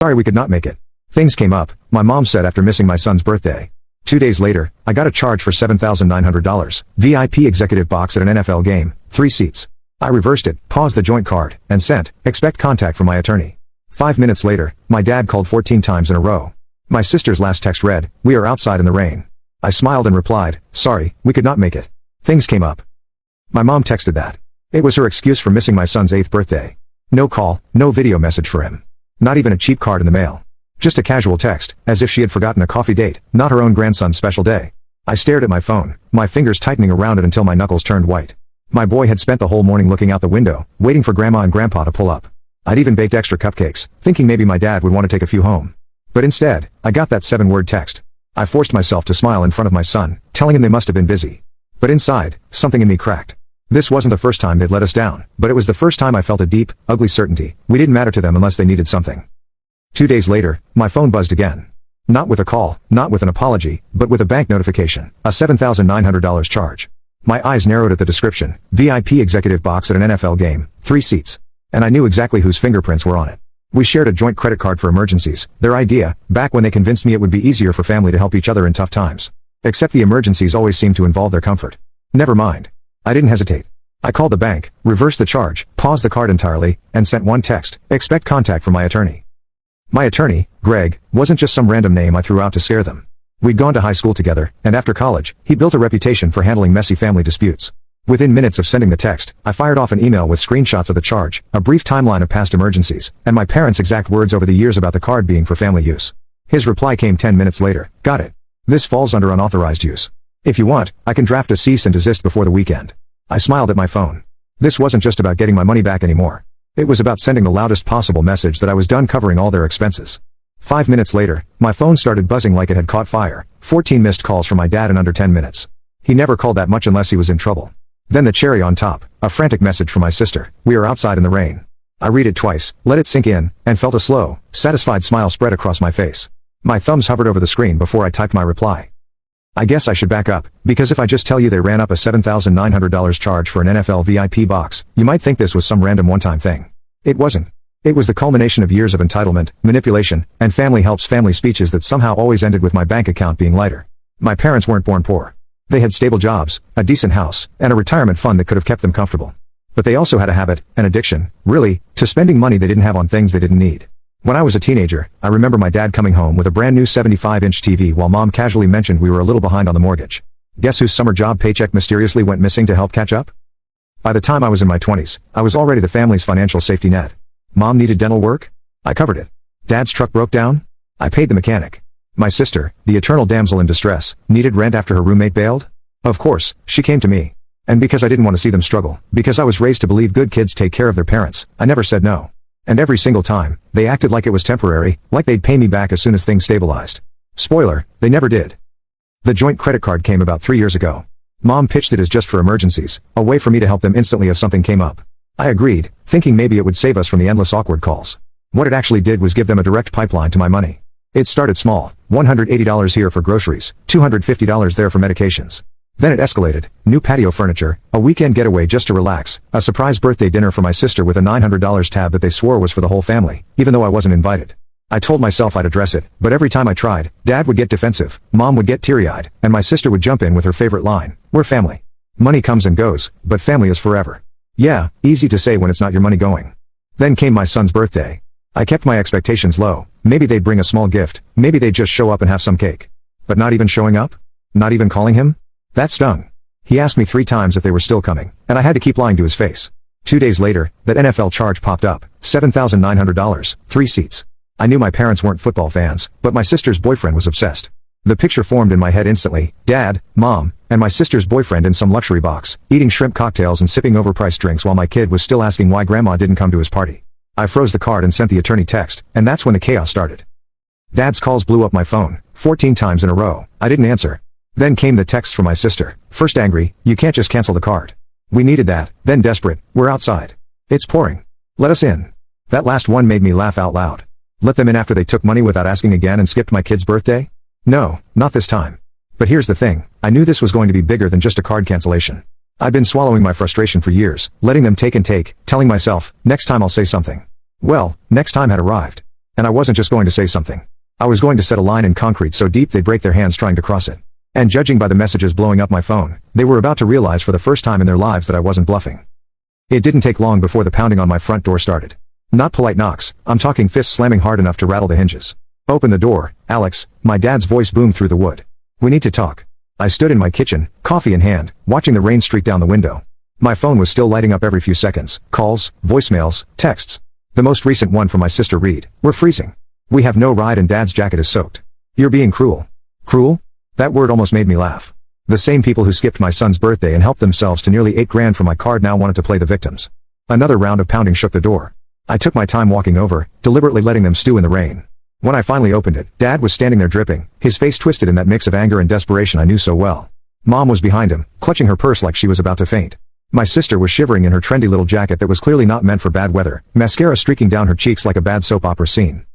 Sorry we could not make it. Things came up, my mom said after missing my son's birthday. 2 days later, I got a charge for $7,900. VIP executive box at an NFL game, 3 seats. I reversed it, paused the joint card, and sent, expect contact from my attorney. 5 minutes later, my dad called 14 times in a row. My sister's last text read, "We are outside in the rain." I smiled and replied, "Sorry, we could not make it. Things came up." My mom texted that. It was her excuse for missing my son's 8th birthday. No call, no video message for him. Not even a cheap card in the mail. Just a casual text, as if she had forgotten a coffee date, not her own grandson's special day. I stared at my phone, my fingers tightening around it until my knuckles turned white. My boy had spent the whole morning looking out the window, waiting for Grandma and Grandpa to pull up. I'd even baked extra cupcakes, thinking maybe my dad would want to take a few home. But instead, I got that 7-word text. I forced myself to smile in front of my son, telling him they must have been busy. But inside, something in me cracked. This wasn't the first time they'd let us down, but it was the first time I felt a deep, ugly certainty. We didn't matter to them unless they needed something. 2 days later, my phone buzzed again. Not with a call, not with an apology, but with a bank notification, a $7,900 charge. My eyes narrowed at the description, VIP executive box at an NFL game, 3 seats. And I knew exactly whose fingerprints were on it. We shared a joint credit card for emergencies, their idea, back when they convinced me it would be easier for family to help each other in tough times. Except the emergencies always seemed to involve their comfort. Never mind. I didn't hesitate. I called the bank, reversed the charge, paused the card entirely, and sent one text, expect contact from my attorney. My attorney, Greg, wasn't just some random name I threw out to scare them. We'd gone to high school together, and after college, he built a reputation for handling messy family disputes. Within minutes of sending the text, I fired off an email with screenshots of the charge, a brief timeline of past emergencies, and my parents' exact words over the years about the card being for family use. His reply came 10 minutes later, "Got it. This falls under unauthorized use. If you want, I can draft a cease and desist before the weekend." I smiled at my phone. This wasn't just about getting my money back anymore. It was about sending the loudest possible message that I was done covering all their expenses. 5 minutes later, my phone started buzzing like it had caught fire, 14 missed calls from my dad in under 10 minutes. He never called that much unless he was in trouble. Then the cherry on top, a frantic message from my sister, "We are outside in the rain." I read it twice, let it sink in, and felt a slow, satisfied smile spread across my face. My thumbs hovered over the screen before I typed my reply. I guess I should back up, because if I just tell you they ran up a $7,900 charge for an NFL VIP box, you might think this was some random one-time thing. It wasn't. It was the culmination of years of entitlement, manipulation, and family helps family speeches that somehow always ended with my bank account being lighter. My parents weren't born poor. They had stable jobs, a decent house, and a retirement fund that could have kept them comfortable. But they also had a habit, an addiction, really, to spending money they didn't have on things they didn't need. When I was a teenager, I remember my dad coming home with a brand new 75-inch TV while mom casually mentioned we were a little behind on the mortgage. Guess whose summer job paycheck mysteriously went missing to help catch up? By the time I was in my 20s, I was already the family's financial safety net. Mom needed dental work? I covered it. Dad's truck broke down? I paid the mechanic. My sister, the eternal damsel in distress, needed rent after her roommate bailed? Of course, she came to me. And because I didn't want to see them struggle, because I was raised to believe good kids take care of their parents, I never said no. And every single time, they acted like it was temporary, like they'd pay me back as soon as things stabilized. Spoiler, they never did. The joint credit card came about 3 years ago. Mom pitched it as just for emergencies, a way for me to help them instantly if something came up. I agreed, thinking maybe it would save us from the endless awkward calls. What it actually did was give them a direct pipeline to my money. It started small, $180 here for groceries, $250 there for medications. Then it escalated, new patio furniture, a weekend getaway just to relax, a surprise birthday dinner for my sister with a $900 tab that they swore was for the whole family, even though I wasn't invited. I told myself I'd address it, but every time I tried, Dad would get defensive, Mom would get teary-eyed, and my sister would jump in with her favorite line, "We're family. Money comes and goes, but family is forever." Yeah, easy to say when it's not your money going. Then came my son's birthday. I kept my expectations low. Maybe they'd bring a small gift, maybe they'd just show up and have some cake. But not even showing up? Not even calling him? That stung. He asked me 3 times if they were still coming, and I had to keep lying to his face. 2 days later, that NFL charge popped up, $7,900, 3 seats. I knew my parents weren't football fans, but my sister's boyfriend was obsessed. The picture formed in my head instantly, Dad, Mom, and my sister's boyfriend in some luxury box, eating shrimp cocktails and sipping overpriced drinks while my kid was still asking why Grandma didn't come to his party. I froze the card and sent the attorney text, and that's when the chaos started. Dad's calls blew up my phone, 14 times in a row. I didn't answer. Then came the text from my sister. First angry, "You can't just cancel the card." We needed that. Then desperate, "We're outside. It's pouring. Let us in." That last one made me laugh out loud. Let them in after they took money without asking again and skipped my kid's birthday? No, not this time. But here's the thing, I knew this was going to be bigger than just a card cancellation. I'd been swallowing my frustration for years, letting them take and take, telling myself, next time I'll say something. Well, next time had arrived. And I wasn't just going to say something. I was going to set a line in concrete so deep they'd break their hands trying to cross it. And judging by the messages blowing up my phone, they were about to realize for the first time in their lives that I wasn't bluffing. It didn't take long before the pounding on my front door started. Not polite knocks, I'm talking fists slamming hard enough to rattle the hinges. "Open the door, Alex," my dad's voice boomed through the wood. "We need to talk." I stood in my kitchen, coffee in hand, watching the rain streak down the window. My phone was still lighting up every few seconds, calls, voicemails, texts. The most recent one from my sister Reed. "We're freezing. We have no ride and Dad's jacket is soaked. You're being cruel." Cruel? That word almost made me laugh. The same people who skipped my son's birthday and helped themselves to nearly $8,000 for my card now wanted to play the victims. Another round of pounding shook the door. I took my time walking over, deliberately letting them stew in the rain. When I finally opened it, Dad was standing there dripping, his face twisted in that mix of anger and desperation I knew so well. Mom was behind him, clutching her purse like she was about to faint. My sister was shivering in her trendy little jacket that was clearly not meant for bad weather, mascara streaking down her cheeks like a bad soap opera scene.